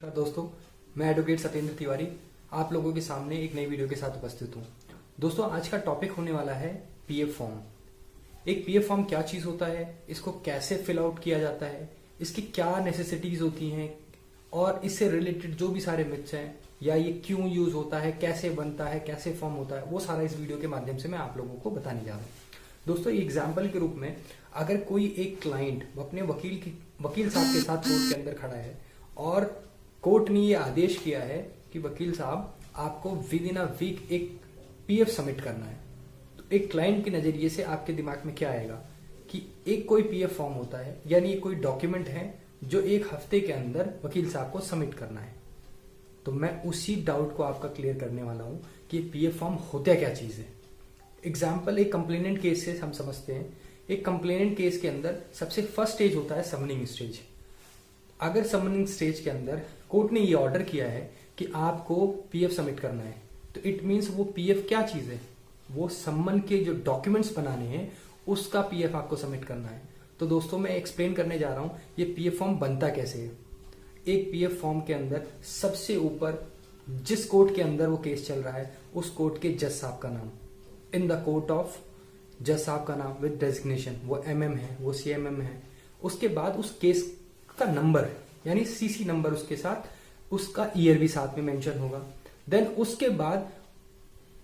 नमस्कार दोस्तों, मैं एडवोकेट सत्येंद्र तिवारी आप लोगों के सामने एक नई वीडियो के साथ उपस्थित हूँ। दोस्तों, आज का टॉपिक होने वाला है पीएफ फॉर्म। एक पीएफ फॉर्म क्या चीज होता है, इसको कैसे फिल आउट किया जाता है, इसकी क्या नेसेसिटीज होती हैं और इससे रिलेटेड जो भी सारे मिथ्स हैं या ये क्यों यूज होता है, कैसे बनता है, कैसे फॉर्म होता है, वो सारा इस वीडियो के माध्यम से मैं आप लोगों को बताने जा रहा हूँ। दोस्तों, एग्जाम्पल के रूप में अगर कोई एक क्लाइंट अपने वकील साहब के साथ कोर्ट के अंदर खड़ा है और कोर्ट ने ये आदेश किया है कि वकील साहब आपको विद इन अ वीक एक पीएफ सबमिट करना है, तो एक क्लाइंट के नजरिए से आपके दिमाग में क्या आएगा कि एक कोई पीएफ फॉर्म होता है, यानी कोई डॉक्यूमेंट है जो एक हफ्ते के अंदर वकील साहब को सबमिट करना है। तो मैं उसी डाउट को आपका क्लियर करने वाला हूं कि पीएफ फॉर्म होता क्या चीज है। एग्जाम्पल एक कंप्लेनेंट केस से हम समझते हैं। एक कंप्लेनेंट केस के अंदर सबसे फर्स्ट स्टेज होता है समनिंग स्टेज। अगर समनिंग स्टेज के अंदर कोर्ट ने ये ऑर्डर किया है कि आपको पीएफ सबमिट करना है, तो इट मींस वो पीएफ क्या चीज है, वो सम्मन के जो डॉक्यूमेंट्स बनाने हैं उसका पीएफ आपको सबमिट करना है। तो दोस्तों, मैं एक्सप्लेन करने जा रहा हूं ये पीएफ फॉर्म बनता कैसे है। एक पीएफ फॉर्म के अंदर सबसे ऊपर जिस कोर्ट के अंदर वो केस चल रहा है उस कोर्ट के जज साहब का नाम, इन द कोर्ट ऑफ जज साहब का नाम विद डेजिग्नेशन, वो एमएम है, वो सीएमएम है। उसके बाद उस केस का नंबर यानी सीसी नंबर, उसके साथ उसका ईयर भी साथ में मेंशन होगा। देन उसके बाद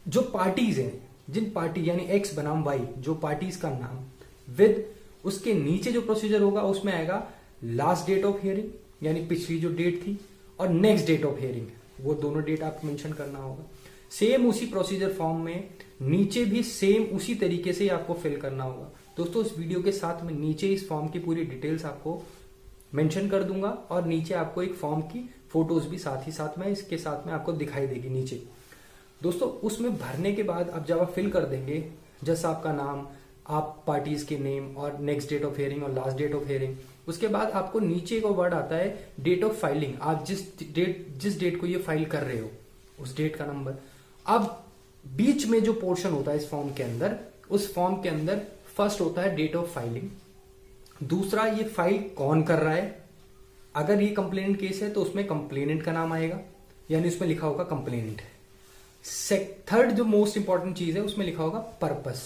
जो पार्टीज हैं, जिन पार्टी यानी एक्स बनाम वाई, जो पार्टीज का नाम विद उसके नीचे जो प्रोसीजर होगा उसमें आएगा लास्ट डेट ऑफ हियरिंग यानी पिछली जो डेट थी और नेक्स्ट डेट ऑफ हियरिंग, वो दोनों डेट आपको मेंशन करना होगा। सेम उसी प्रोसीजर फॉर्म में नीचे भी सेम उसी तरीके से आपको फिल करना होगा। दोस्तों, इस वीडियो के साथ में नीचे इस फॉर्म की पूरी डिटेल्स आपको मेंशन कर दूंगा और नीचे आपको एक फॉर्म की फोटोज भी साथ ही साथ में इसके साथ में आपको दिखाई देगी नीचे। दोस्तों, उसमें भरने के बाद अब जब आप फिल कर देंगे जज साहब का नाम, आप पार्टीज के नेम और नेक्स्ट डेट ऑफ हियरिंग और लास्ट डेट ऑफ हियरिंग, उसके बाद आपको नीचे का वर्ड आता है डेट ऑफ फाइलिंग। आप जिस डेट को ये फाइल कर रहे हो उस डेट का नंबर। अब बीच में जो पोर्शन होता है इस फॉर्म के अंदर, उस फॉर्म के अंदर फर्स्ट होता है डेट ऑफ फाइलिंग, दूसरा ये फाइल कौन कर रहा है। अगर ये कंप्लेनेंट केस है तो उसमें कंप्लेनेंट का नाम आएगा, यानी उसमें लिखा होगा कंप्लेनेंट। थर्ड जो मोस्ट इंपॉर्टेंट चीज है उसमें लिखा होगा पर्पस।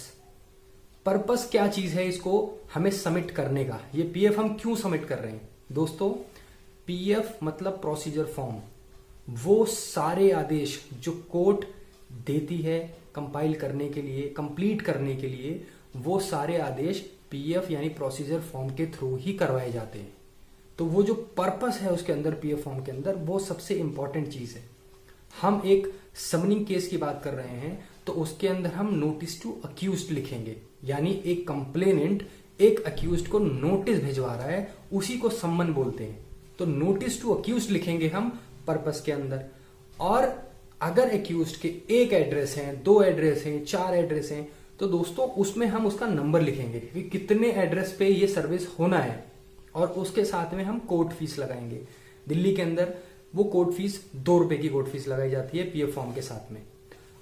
पर्पस क्या चीज है इसको हमें सबमिट करने का, ये पीएफ हम क्यों सबमिट कर रहे हैं। दोस्तों, पीएफ मतलब प्रोसीजर फॉर्म, वो सारे आदेश जो कोर्ट देती है कंपाइल करने के लिए, कंप्लीट करने के लिए, वो सारे आदेश पीएफ यानी प्रोसीजर फॉर्म के थ्रू ही करवाए जाते हैं। तो वो जो पर्पस है उसके अंदर पीएफ फॉर्म के अंदर, वो सबसे इंपॉर्टेंट चीज है। हम एक समनिंग केस की बात कर रहे हैं तो उसके अंदर हम नोटिस टू अक्यूज्ड लिखेंगे, यानी एक कंप्लेनेंट एक अक्यूज्ड को नोटिस भिजवा रहा है, उसी को सम्मन बोलते हैं। तो नोटिस टू अक्यूज्ड लिखेंगे हम पर्पस के अंदर। और अगर अक्यूज्ड के एक एड्रेस हैं, दो एड्रेस हैं, चार एड्रेस हैं, तो दोस्तों उसमें हम उसका नंबर लिखेंगे कि कितने एड्रेस पे ये सर्विस होना है, और उसके साथ में हम कोर्ट फीस लगाएंगे। दिल्ली के अंदर वो कोर्ट फीस 2 रुपए की कोर्ट फीस लगाई जाती है पीएफ फॉर्म के साथ में।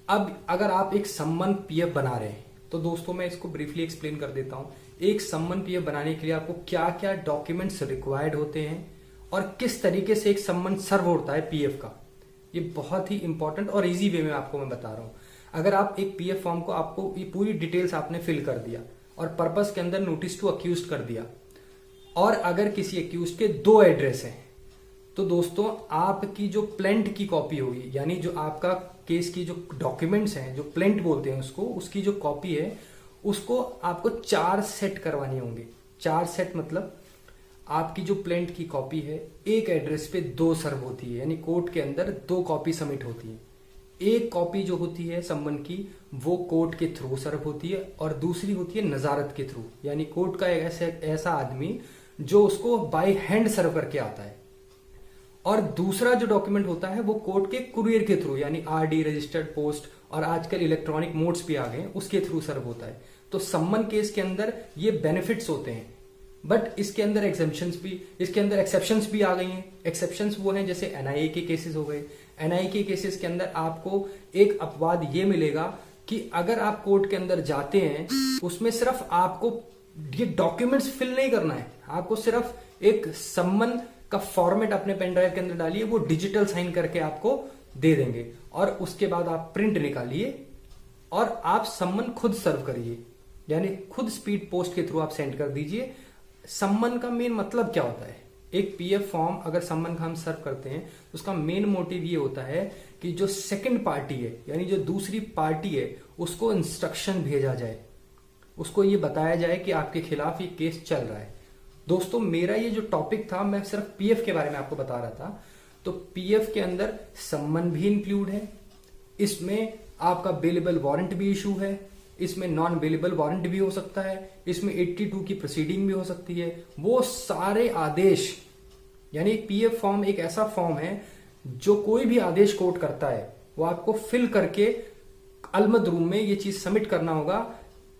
अब अगर आप एक सम्मन पीएफ बना रहे हैं तो दोस्तों मैं इसको ब्रीफली एक्सप्लेन कर देता हूं। एक सम्मन पीएफ बनाने के लिए आपको क्या क्या डॉक्यूमेंट्स रिक्वायर्ड होते हैं और किस तरीके से एक सम्मन सर्व होता है पीएफ का, ये बहुत ही इंपॉर्टेंट और इजी वे में आपको मैं बता रहा हूं। अगर आप एक पीएफ फॉर्म को, आपको ये पूरी डिटेल्स आपने फिल कर दिया और पर्पस के अंदर नोटिस टू अक्यूज्ड कर दिया, और अगर किसी अक्यूज्ड के 2 एड्रेस हैं, तो दोस्तों आपकी जो प्लेंट की कॉपी होगी, यानी जो आपका केस की जो डॉक्यूमेंट्स हैं, जो प्लेंट बोलते हैं उसको, उसकी जो कॉपी है उसको आपको 4 सेट करवाने होंगे। 4 सेट मतलब आपकी जो प्लेंट की कॉपी है एक एड्रेस पे 2 सर्व होती है, यानी कोर्ट के अंदर 2 कॉपी सबमिट होती है। एक कॉपी जो होती है सम्मन की वो कोर्ट के थ्रू सर्व होती है और दूसरी होती है नजारत के थ्रू, यानी कोर्ट का ऐसा आदमी जो उसको बाय हैंड सर्व करके आता है। और दूसरा जो डॉक्यूमेंट होता है वो कोर्ट के कुरियर के थ्रू, यानी आरडी, रजिस्टर्ड पोस्ट, और आजकल इलेक्ट्रॉनिक मोड्स भी आ गए, उसके थ्रू सर्व होता है। तो सम्मन केस के अंदर ये बेनिफिट्स होते हैं, बट इसके अंदर एक्सेप्शंस भी आ गई हैं। एक्सेप्शंस वो हैं जैसे एनआईए के केसेस हो गए। एनआईए के केसेस के अंदर आपको एक अपवाद ये मिलेगा कि अगर आप कोर्ट के अंदर जाते हैं उसमें सिर्फ आपको ये डॉक्यूमेंट्स फिल नहीं करना है, आपको सिर्फ एक सम्मन का फॉर्मेट अपने पेन ड्राइव के अंदर डालिए, वो डिजिटल साइन करके आपको दे देंगे और उसके बाद आप प्रिंट निकालिए और आप सम्मन खुद सर्व करिए, यानी खुद स्पीड पोस्ट के थ्रू आप सेंड कर दीजिए। सम्मन का मेन मतलब क्या होता है? एक पीएफ फॉर्म अगर सम्मन का हम सर्व करते हैं तो उसका मेन मोटिव ये होता है कि जो सेकंड पार्टी है, यानी जो दूसरी पार्टी है, उसको इंस्ट्रक्शन भेजा जाए, उसको ये बताया जाए कि आपके खिलाफ ये केस चल रहा है। दोस्तों मेरा ये जो टॉपिक था, मैं सिर्फ पीएफ के बारे में आपको बता रहा था। तो पीएफ के अंदर सम्मन भी इंक्लूड है, इसमें आपका बेलेबल वारंट भी इशू है, इसमें नॉन बेलेबल वारंट भी हो सकता है, इसमें 82 की प्रोसीडिंग भी हो सकती है। वो सारे आदेश, यानी पीएफ फॉर्म एक ऐसा फॉर्म है जो कोई भी आदेश कोर्ट करता है वो आपको फिल करके अलमद रूम में ये चीज सबमिट करना होगा।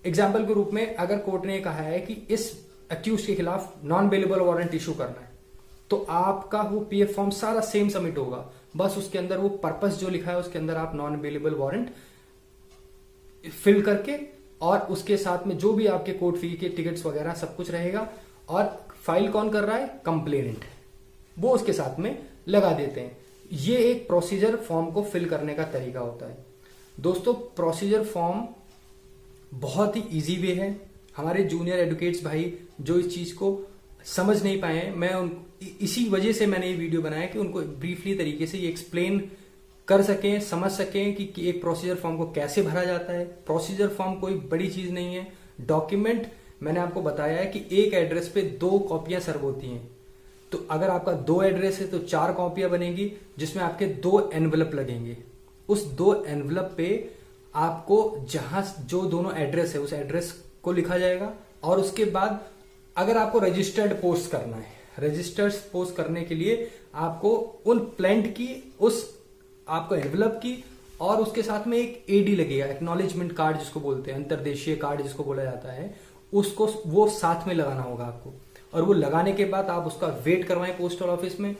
एग्जाम्पल के रूप में अगर कोर्ट ने कहा है कि इस अक्यूज के खिलाफ नॉन बेलेबल वारंट इशू करना है, तो आपका वो पीएफ फॉर्म सारा सेम सबमिट होगा, बस उसके अंदर वो पर्पस जो लिखा है उसके अंदर आप नॉन बेलेबल वारंट फिल करके और उसके साथ में जो भी आपके कोर्ट फी के टिकट्स वगैरह सब कुछ रहेगा। और फाइल कौन कर रहा है? कंप्लेनेंट, वो उसके साथ में लगा देते हैं। ये एक प्रोसीजर फॉर्म को फिल करने का तरीका होता है। दोस्तों प्रोसीजर फॉर्म बहुत ही इजी वे है। हमारे जूनियर एडवोकेट्स भाई जो इस चीज को समझ नहीं पाए हैं, मैं इसी वजह से मैंने ये वीडियो बनाया कि उनको ब्रीफली तरीके से ये एक्सप्लेन कर सकें, समझ सकें कि एक प्रोसीजर फॉर्म को कैसे भरा जाता है। प्रोसीजर फॉर्म कोई बड़ी चीज नहीं है। डॉक्यूमेंट मैंने आपको बताया है कि एक एड्रेस पे 2 कॉपियां सर्व होती हैं, तो अगर आपका 2 एड्रेस है तो 4 कॉपियां बनेगी, जिसमें आपके 2 एनवलप लगेंगे। उस 2 एनवलप पे आपको जहां जो दोनों एड्रेस है उस एड्रेस को लिखा जाएगा और उसके बाद अगर आपको रजिस्टर्ड पोस्ट करना है, रजिस्टर्ड पोस्ट करने के लिए आपको उन प्लेंट की, उस आपको एनवलप की और उसके साथ में एक एडी लगेगा, एक्नॉलेजमेंट कार्ड जिसको बोलते हैं, अंतर्देशीय कार्ड जिसको बोला जाता है, उसको वो साथ में लगाना होगा आपको। और वो लगाने के बाद आप उसका वेट करवाएं पोस्टल ऑफिस में।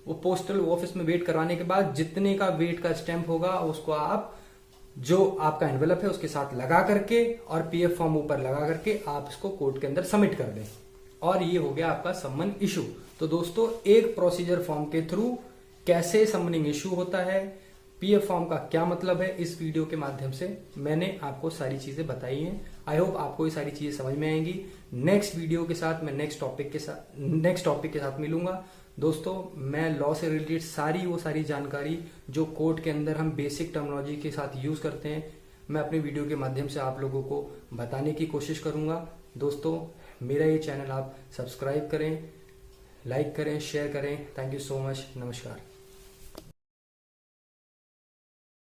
वो पोस्टल ऑफिस में वेट करवाने के बाद जितने का वेट का स्टैंप होगा उसको आप जो आपका एनवलप है उसके साथ लगा करके और पीएफ फॉर्म ऊपर लगा करके आप इसको कोर्ट के अंदर सबमिट कर दें और ये हो गया आपका सम्मन इशू। तो दोस्तों एक प्रोसीजर फॉर्म के थ्रू कैसे सम्मनिंग इशू होता है, पीएफ फॉर्म का क्या मतलब है, इस वीडियो के माध्यम से मैंने आपको सारी चीजें बताई हैं। आई होप आपको ये सारी चीजें समझ में आएंगी। नेक्स्ट वीडियो के साथ मैं नेक्स्ट टॉपिक के साथ मिलूंगा। दोस्तों मैं लॉ से रिलेटेड सारी जानकारी जो कोर्ट के अंदर हम बेसिक टर्मिनोलॉजी के साथ यूज करते हैं, मैं अपने वीडियो के माध्यम से आप लोगों को बताने की कोशिश करूंगा। दोस्तों मेरा ये चैनल आप सब्सक्राइब करें, लाइक करें, शेयर करें। Thank you so much. नमस्कार।